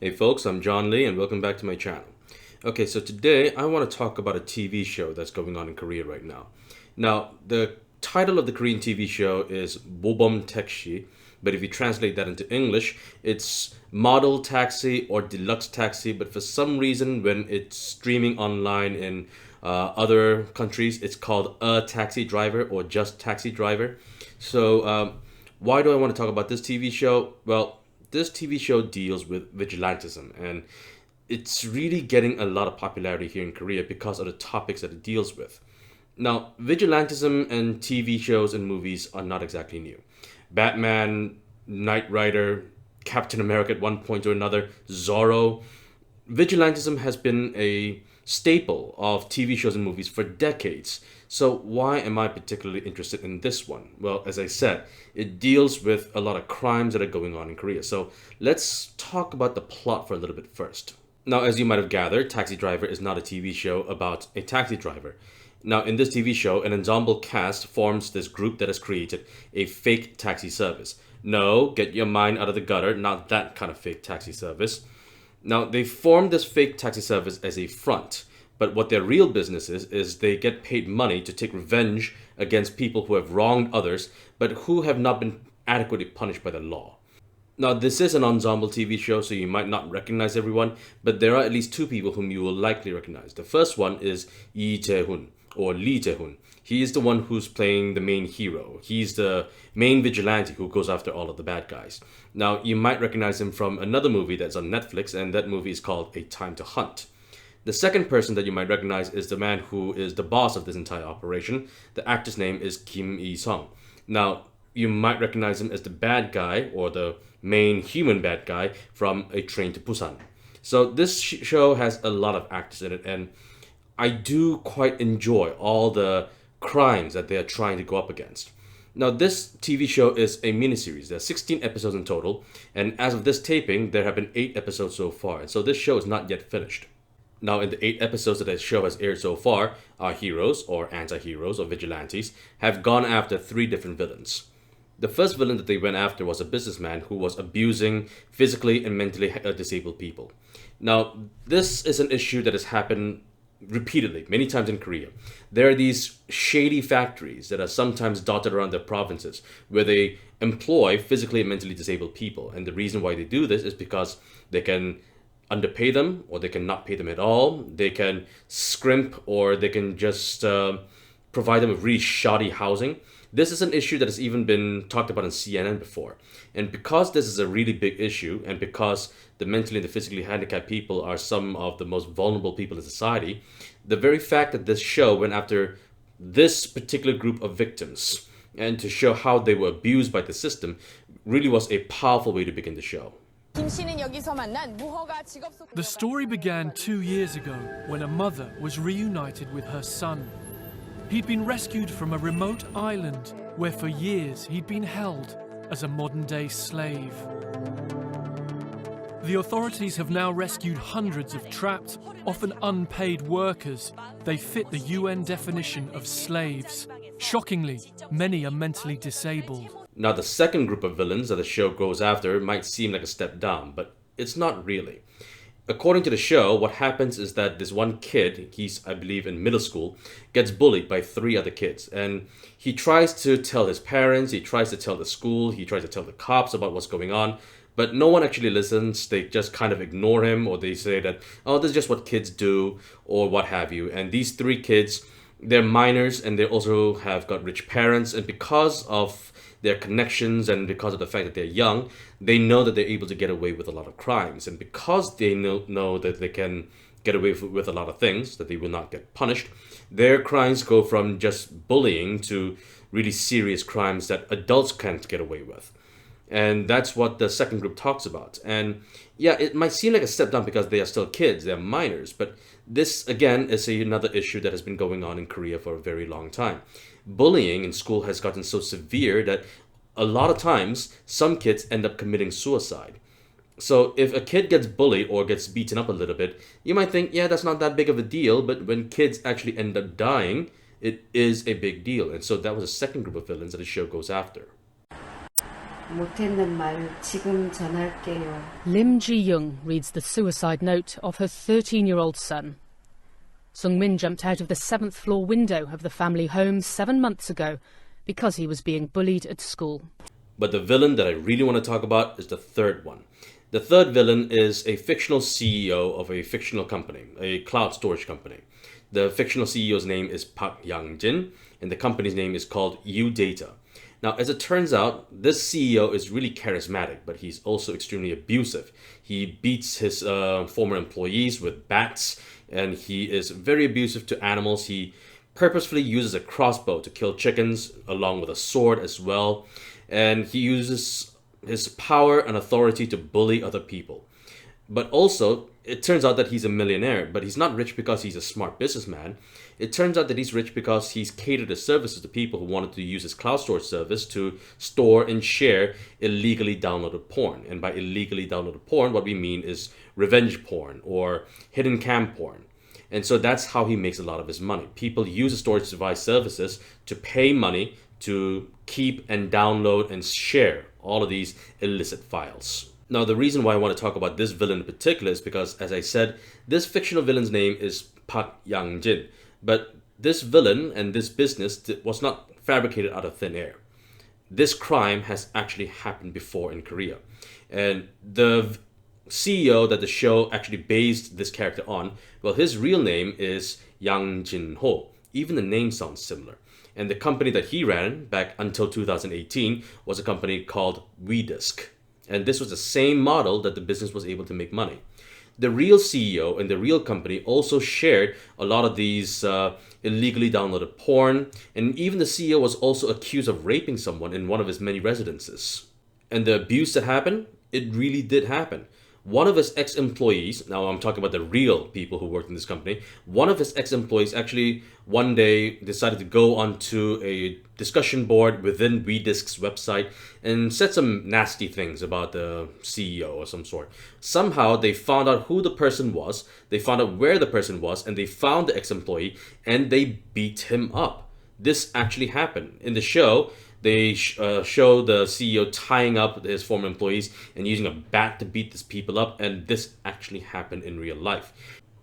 Hey folks, I'm John Lee and welcome back to my channel. Okay, so today I want to talk about a TV show that's going on in Korea right now. Now, the title of the Korean TV show is Mo범택시, but if you translate that into English, it's Model Taxi or Deluxe Taxi, but for some reason when it's streaming online in other countries, it's called A Taxi Driver or just Taxi Driver. So, why do I want to talk about this TV show? Well, this TV show deals with vigilantism, and it's really getting a lot of popularity here in Korea because of the topics that it deals with. Now, vigilantism and TV shows and movies are not exactly new. Batman, Knight Rider, Captain America at one point or another, Zorro. Vigilantism has been a staple of TV shows and movies for decades. So, why am I particularly interested in this one? Well, as I said, it deals with a lot of crimes that are going on in Korea. So, let's talk about the plot for a little bit first. Now, as you might have gathered, Taxi Driver is not a TV show about a taxi driver. Now, in this TV show, an ensemble cast forms this group that has created a fake taxi service. No, get your mind out of the gutter, not that kind of fake taxi service. Now, they formed this fake taxi service as a front, but what their real business is they get paid money to take revenge against people who have wronged others, but who have not been adequately punished by the law. Now, this is an ensemble TV show, so you might not recognize everyone, but there are at least two people whom you will likely recognize. The first one is Je-hoon, or Lee Je-hoon. He is the one who's playing the main hero. He's the main vigilante who goes after all of the bad guys. Now, you might recognize him from another movie that's on Netflix, and that movie is called A Time to Hunt. The second person that you might recognize is the man who is the boss of this entire operation. The actor's name is Kim Eui-sung. Now, you might recognize him as the bad guy or the main human bad guy from A Train to Busan. So this show has a lot of actors in it, and I do quite enjoy all the crimes that they are trying to go up against. Now, this TV show is a miniseries. There are 16 episodes in total, and as of this taping, there have been 8 episodes so far, and so this show is not yet finished. Now, in the 8 episodes that the show has aired so far, our heroes, or anti-heroes, or vigilantes, have gone after 3 different villains. The first villain that they went after was a businessman who was abusing physically and mentally disabled people. Now, this is an issue that has happened repeatedly, many times in Korea. There are these shady factories that are sometimes dotted around the provinces where they employ physically and mentally disabled people. And the reason why they do this is because they can underpay them or they can not pay them at all. They can scrimp or they can just provide them with really shoddy housing. This is an issue that has even been talked about on CNN before. And because this is a really big issue, and because the mentally and the physically handicapped people are some of the most vulnerable people in society, the very fact that this show went after this particular group of victims and to show how they were abused by the system really was a powerful way to begin the show. The story began 2 years ago when a mother was reunited with her son. He'd been rescued from a remote island where for years he'd been held as a modern-day slave. The authorities have now rescued hundreds of trapped, often unpaid workers. They fit the UN definition of slaves. Shockingly, many are mentally disabled. Now, the second group of villains that the show goes after might seem like a step down, but it's not really. According to the show, what happens is that this one kid, he's, I believe, in middle school, gets bullied by 3 other kids. And he tries to tell his parents, he tries to tell the school, he tries to tell the cops about what's going on. But no one actually listens. They just kind of ignore him, or they say that, oh, this is just what kids do, or what have you. And these 3 kids, they're minors, and they also have got rich parents. And because of their connections and because of the fact that they're young, they know that they're able to get away with a lot of crimes. And because they know that they can get away with a lot of things, that they will not get punished, their crimes go from just bullying to really serious crimes that adults can't get away with. And that's what the second group talks about. And yeah, it might seem like a step down because they are still kids, they're minors, but this, again, is another issue that has been going on in Korea for a very long time. Bullying in school has gotten so severe that a lot of times some kids end up committing suicide. So if a kid gets bullied or gets beaten up a little bit, you might think, yeah, that's not that big of a deal, but when kids actually end up dying, it is a big deal. And so that was a second group of villains that the show goes after. 못했는 말 지금 전할게요. Lim Ji-young reads the suicide note of her 13-year-old son. Sung-min jumped out of the 7th floor window of the family home 7 months ago because he was being bullied at school. But the villain that I really want to talk about is the third one. The third villain is a fictional CEO of a fictional company, a cloud storage company. The fictional CEO's name is Park Yang-jin, and the company's name is called Eui-data. Now, as it turns out, this CEO is really charismatic, but he's also extremely abusive. He beats his former employees with bats, and he is very abusive to animals. He purposefully uses a crossbow to kill chickens, along with a sword as well. And he uses his power and authority to bully other people. But also, it turns out that he's a millionaire, but he's not rich because he's a smart businessman. It turns out that he's rich because he's catered his services to people who wanted to use his cloud storage service to store and share illegally downloaded porn. And by illegally downloaded porn, what we mean is revenge porn or hidden cam porn. And so that's how he makes a lot of his money. People use his storage device services to pay money to keep and download and share all of these illicit files. Now, the reason why I want to talk about this villain in particular is because, as I said, this fictional villain's name is Park Yang-jin. But this villain and this business was not fabricated out of thin air. This crime has actually happened before in Korea. And the CEO that the show actually based this character on, well, his real name is Yang Jin-ho. Even the name sounds similar. And the company that he ran back until 2018 was a company called Vigilantism. And this was the same model that the business was able to make money. The real CEO and the real company also shared a lot of these illegally downloaded porn. And even the CEO was also accused of raping someone in one of his many residences. And the abuse that happened, it really did happen. One of his ex-employees, now I'm talking about the real people who worked in this company, one of his ex-employees actually one day decided to go onto a discussion board within WeDisk's website and said some nasty things about the CEO or some sort. Somehow they found out who the person was, they found out where the person was, and they found the ex-employee and they beat him up. This actually happened. In the show, they show the CEO tying up his former employees and using a bat to beat these people up, and this actually happened in real life.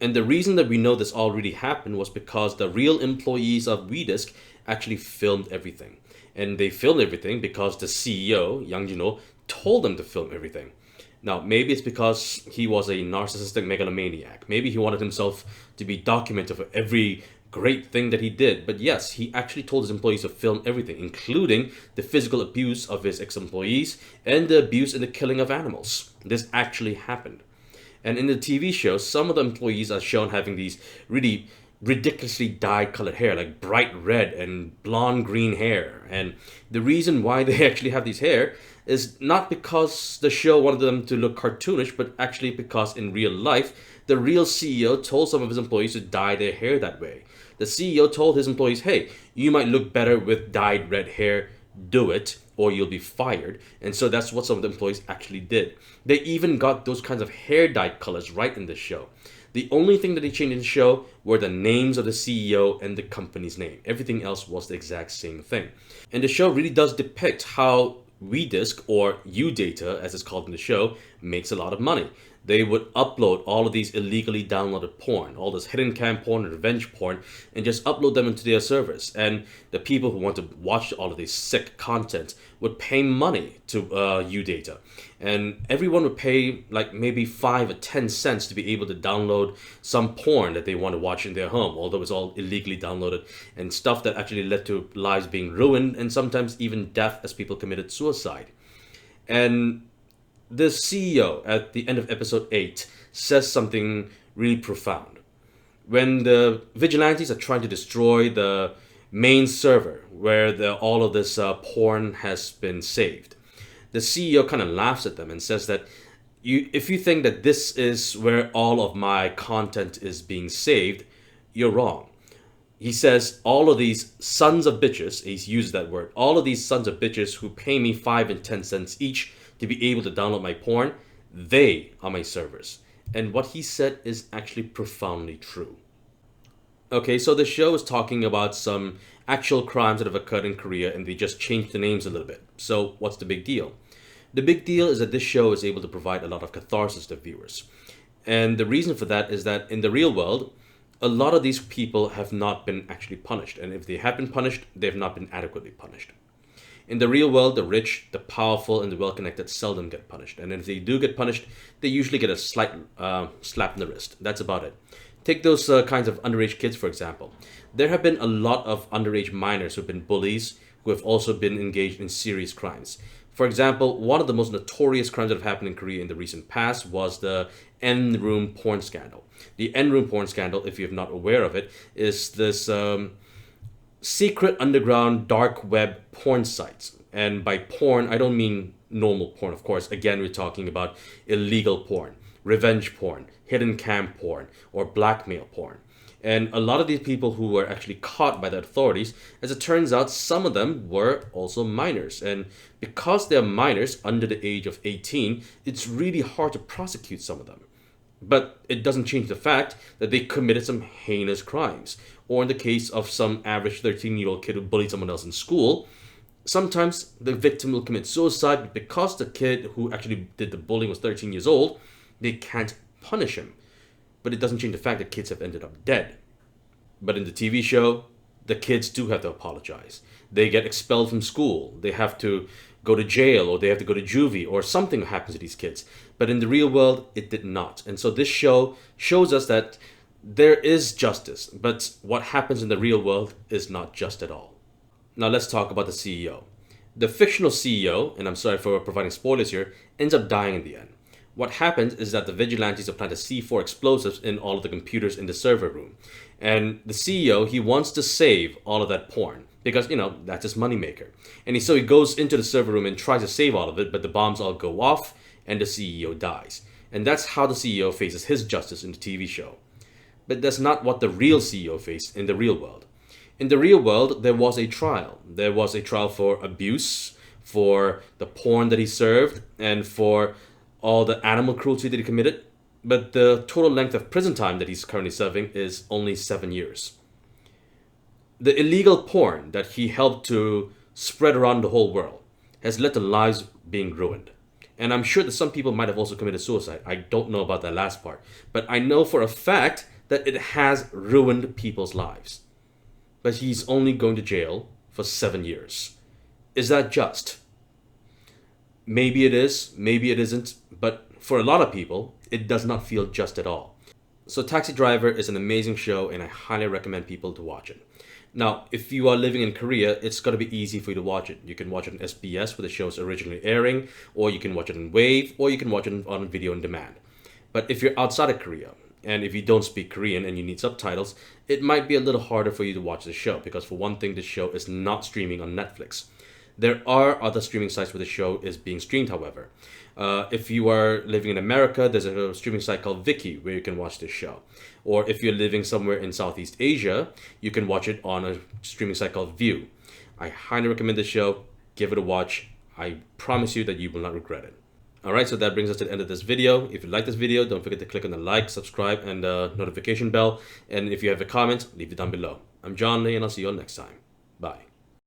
And the reason that we know this already happened was because the real employees of WeDisk actually filmed everything. And they filmed everything because the CEO, Yang Jin-ho, told them to film everything. Now, maybe it's because he was a narcissistic megalomaniac. Maybe he wanted himself to be documented for every great thing that he did. But yes, he actually told his employees to film everything, including the physical abuse of his ex-employees and the abuse and the killing of animals. This actually happened. And in the TV show, some of the employees are shown having these really ridiculously dyed colored hair, like bright red and blonde green hair. And the reason why they actually have these hair is not because the show wanted them to look cartoonish, but actually because in real life, the real CEO told some of his employees to dye their hair that way. The CEO told his employees, hey, you might look better with dyed red hair, do it, or you'll be fired. And so that's what some of the employees actually did. They even got those kinds of hair dye colors right in the show. The only thing that they changed in the show were the names of the CEO and the company's name. Everything else was the exact same thing. And the show really does depict how WeDisk, or Eui-data as it's called in the show, makes a lot of money. They would upload all of these illegally downloaded porn, all this hidden cam porn and revenge porn, and just upload them into their servers. And the people who want to watch all of this sick content would pay money to Eui-data. And everyone would pay like maybe 5 or 10 cents to be able to download some porn that they want to watch in their home, although it's all illegally downloaded and stuff that actually led to lives being ruined and sometimes even death as people committed suicide. And the CEO at the end of episode 8 says something really profound. When the Vigilantes are trying to destroy the main server where all of this porn has been saved, the CEO kind of laughs at them and says that if you think that this is where all of my content is being saved, you're wrong. He says all of these sons of bitches, he's used that word, all of these sons of bitches who pay me 5 and 10 cents each to be able to download my porn, they are my servers. And what he said is actually profoundly true. Okay, so the show is talking about some actual crimes that have occurred in Korea and they just changed the names a little bit. So what's the big deal? The big deal is that this show is able to provide a lot of catharsis to viewers. And the reason for that is that in the real world, a lot of these people have not been actually punished. And if they have been punished, they have not been adequately punished. In the real world, the rich, the powerful, and the well-connected seldom get punished. And if they do get punished, they usually get a slight slap in the wrist. That's about it. Take those kinds of underage kids, for example. There have been a lot of underage minors who have been bullies, who have also been engaged in serious crimes. For example, one of the most notorious crimes that have happened in Korea in the recent past was the N-room porn scandal. The N-room porn scandal, if you're not aware of it, is this secret underground dark web porn sites. And by porn, I don't mean normal porn, of course. Again, we're talking about illegal porn, revenge porn, hidden cam porn, or blackmail porn. And a lot of these people who were actually caught by the authorities, as it turns out, some of them were also minors. And because they're minors under the age of 18, it's really hard to prosecute some of them. But it doesn't change the fact that they committed some heinous crimes. Or in the case of some average 13-year-old kid who bullied someone else in school, sometimes the victim will commit suicide, but because the kid who actually did the bullying was 13 years old, they can't punish him. But it doesn't change the fact that kids have ended up dead. But in the TV show, the kids do have to apologize. They get expelled from school. They have to go to jail, or they have to go to juvie, or something happens to these kids. But in the real world, it did not. And so this show shows us that there is justice, but what happens in the real world is not just at all. Now let's talk about the CEO. The fictional CEO, and I'm sorry for providing spoilers here, ends up dying in the end. What happens is that the Vigilantes have planted C4 explosives in all of the computers in the server room. And the CEO, he wants to save all of that porn because, that's his moneymaker. And so he goes into the server room and tries to save all of it, but the bombs all go off and the CEO dies. And that's how the CEO faces his justice in the TV show. But that's not what the real CEO faced in the real world. In the real world, there was a trial. There was a trial for abuse, for the porn that he served, and for all the animal cruelty that he committed, but the total length of prison time that he's currently serving is only 7 years. The illegal porn that he helped to spread around the whole world has led to lives being ruined. And I'm sure that some people might have also committed suicide. I don't know about that last part, but I know for a fact that it has ruined people's lives. But he's only going to jail for 7 years. Is that just? Maybe it is, maybe it isn't, but for a lot of people, it does not feel just at all. So Taxi Driver is an amazing show, and I highly recommend people to watch it. Now, if you are living in Korea, it's going to be easy for you to watch it. You can watch it on SBS, where the show is originally airing, or you can watch it on Wave, or you can watch it on video on demand. But if you're outside of Korea, and if you don't speak Korean and you need subtitles, it might be a little harder for you to watch the show, because for one thing, the show is not streaming on Netflix. There are other streaming sites where the show is being streamed, however. If you are living in America, there's a streaming site called Viki where you can watch this show. Or if you're living somewhere in Southeast Asia, you can watch it on a streaming site called View. I highly recommend this show. Give it a watch. I promise you that you will not regret it. Alright, so that brings us to the end of this video. If you like this video, don't forget to click on the like, subscribe, and notification bell. And if you have a comment, leave it down below. I'm John Lee, and I'll see you all next time. Bye.